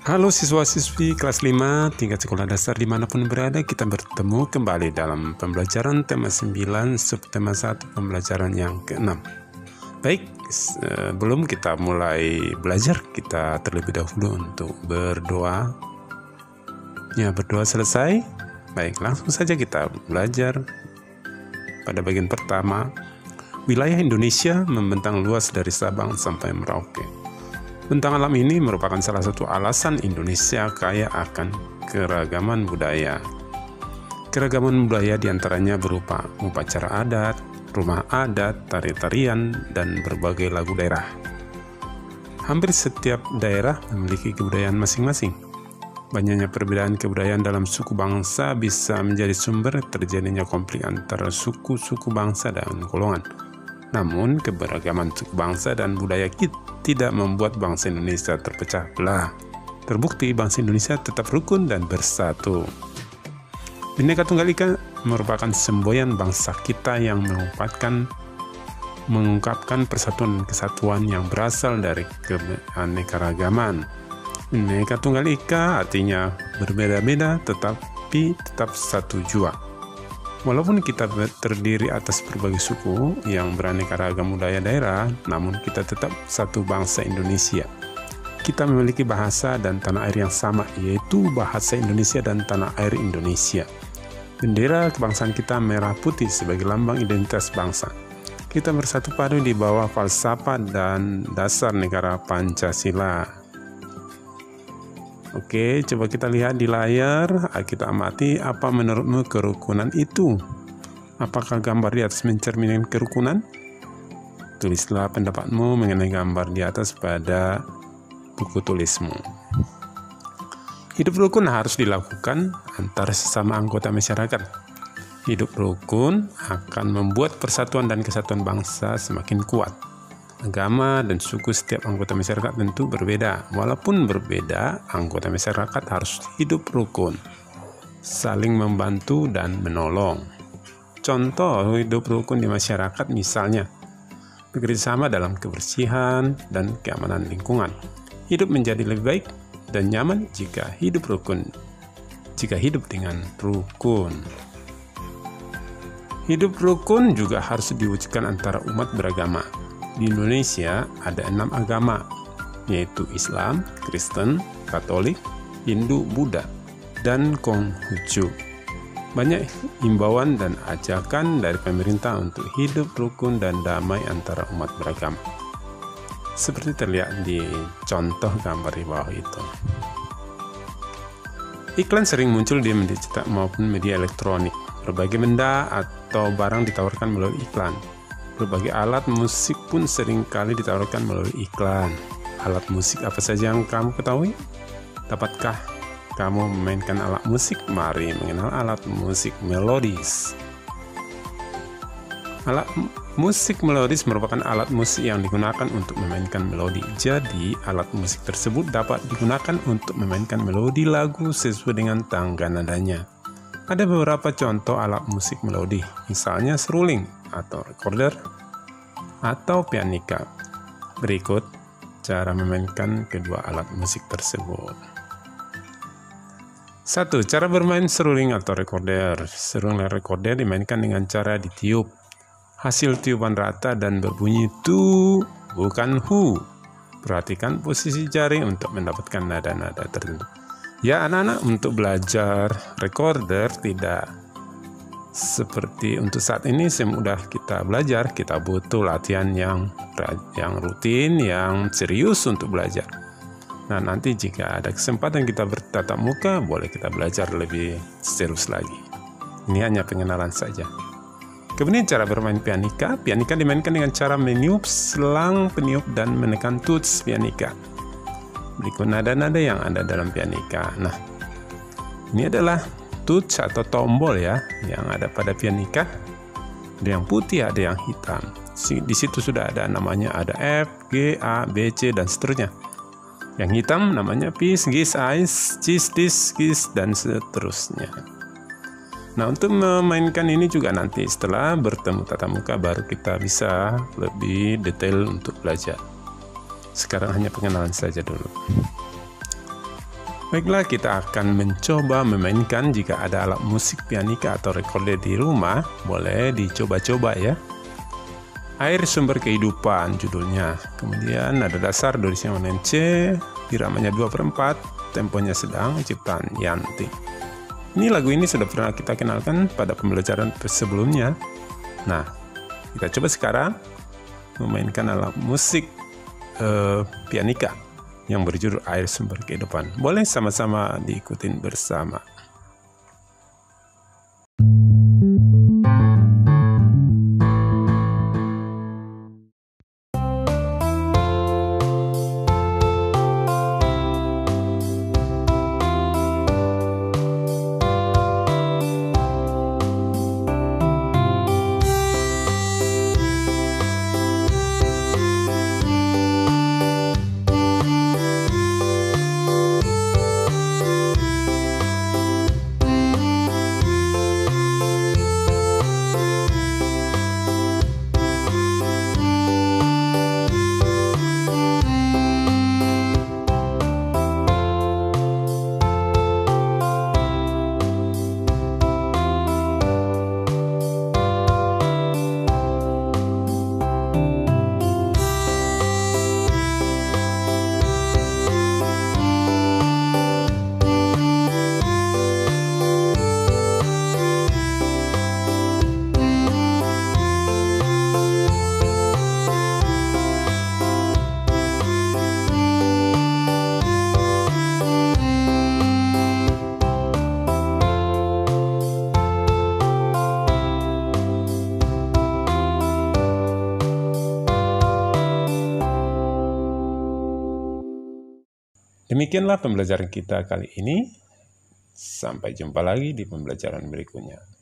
Halo siswa-siswi kelas 5 tingkat sekolah dasar dimanapun berada, kita bertemu kembali dalam pembelajaran tema 9 subtema 1 pembelajaran yang ke-6. Baik, sebelum kita mulai belajar, kita terlebih dahulu untuk berdoa. Ya, berdoa selesai. Baik, langsung saja kita belajar. Pada bagian pertama, wilayah Indonesia membentang luas dari Sabang sampai Merauke. Bentang alam ini merupakan salah satu alasan Indonesia kaya akan keragaman budaya. Keragaman budaya diantaranya berupa upacara adat, rumah adat, tari-tarian, dan berbagai lagu daerah. Hampir setiap daerah memiliki kebudayaan masing-masing. Banyaknya perbedaan kebudayaan dalam suku bangsa bisa menjadi sumber terjadinya konflik antara suku-suku bangsa dan golongan. Namun, keberagaman suku bangsa dan budaya kita tidak membuat bangsa Indonesia terpecah belah. Terbukti bangsa Indonesia tetap rukun dan bersatu. Bhinneka Tunggal Ika merupakan semboyan bangsa kita yang mengungkapkan persatuan dan kesatuan yang berasal dari keanekaragaman. Bhinneka Tunggal Ika artinya berbeda-beda tetapi tetap satu jua. Walaupun kita terdiri atas berbagai suku yang beraneka ragam budaya daerah, namun kita tetap satu bangsa Indonesia. Kita memiliki bahasa dan tanah air yang sama, yaitu bahasa Indonesia dan tanah air Indonesia. Bendera kebangsaan kita merah putih sebagai lambang identitas bangsa. Kita bersatu padu di bawah falsafah dan dasar negara Pancasila. Oke, coba kita lihat di layar, kita amati apa menurutmu kerukunan itu. Apakah gambar di atas mencerminkan kerukunan? Tulislah pendapatmu mengenai gambar di atas pada buku tulismu. Hidup rukun harus dilakukan antara sesama anggota masyarakat. Hidup rukun akan membuat persatuan dan kesatuan bangsa semakin kuat. Agama dan suku setiap anggota masyarakat tentu berbeda. Walaupun berbeda, anggota masyarakat harus hidup rukun, saling membantu dan menolong. Contoh hidup rukun di masyarakat misalnya, bekerjasama dalam kebersihan dan keamanan lingkungan. Hidup menjadi lebih baik dan nyaman jika hidup dengan rukun. Hidup rukun juga harus diwujudkan antara umat beragama. Di Indonesia ada 6 agama, yaitu Islam, Kristen, Katolik, Hindu, Buddha, dan Konghucu. Banyak himbauan dan ajakan dari pemerintah untuk hidup rukun dan damai antara umat beragama. Seperti terlihat di contoh gambar di bawah itu. Iklan sering muncul di media cetak maupun media elektronik. Berbagai benda atau barang ditawarkan melalui iklan. Berbagai alat musik pun sering kali ditawarkan melalui iklan. Alat musik apa saja yang kamu ketahui? Dapatkah kamu memainkan alat musik? Mari mengenal alat musik melodis. Alat musik melodis merupakan alat musik yang digunakan untuk memainkan melodi. Jadi, alat musik tersebut dapat digunakan untuk memainkan melodi lagu sesuai dengan tangga nadanya. Ada beberapa contoh alat musik melodi, misalnya seruling atau recorder atau pianika. Berikut cara memainkan kedua alat musik tersebut. 1. Cara bermain seruling atau recorder. Seruling dan recorder dimainkan dengan cara ditiup. Hasil tiupan rata dan berbunyi tu, bukan hu. Perhatikan posisi jari untuk mendapatkan nada-nada tertentu. Ya anak-anak, untuk belajar recorder tidak seperti untuk saat ini semudah kita belajar. Kita butuh latihan yang rutin, yang serius untuk belajar. Nah, nanti jika ada kesempatan kita bertatap muka, boleh kita belajar lebih serius lagi. Ini hanya pengenalan saja. Kemudian cara bermain pianika. Pianika dimainkan dengan cara meniup selang peniup dan menekan tuts pianika. Berikut nada-nada yang ada dalam pianika. Nah, ini adalah tuts atau tombol ya, yang ada pada pianika. Ada yang putih, ada yang hitam. Di situ sudah ada namanya, ada F, G, A, B, C, dan seterusnya. Yang hitam namanya pis, gis, ais, cis, dis, gis, dan seterusnya. Nah, untuk memainkan ini juga nanti setelah bertemu tatap muka baru kita bisa lebih detail untuk belajar. Sekarang hanya pengenalan saja dulu. Baiklah, kita akan mencoba memainkan. Jika ada alat musik pianika atau recorder di rumah, boleh dicoba-coba ya. Air Sumber Kehidupan judulnya. Kemudian ada dasar do disimanen C, iramanya 2/4, temponya sedang, ciptaan Yanti. Ini lagu ini sudah pernah kita kenalkan pada pembelajaran sebelumnya. Nah, kita coba sekarang memainkan alat musik pianika yang berjudul Air Sumber Kehidupan. Boleh sama-sama diikutin bersama. Demikianlah pembelajaran kita kali ini. Sampai jumpa lagi di pembelajaran berikutnya.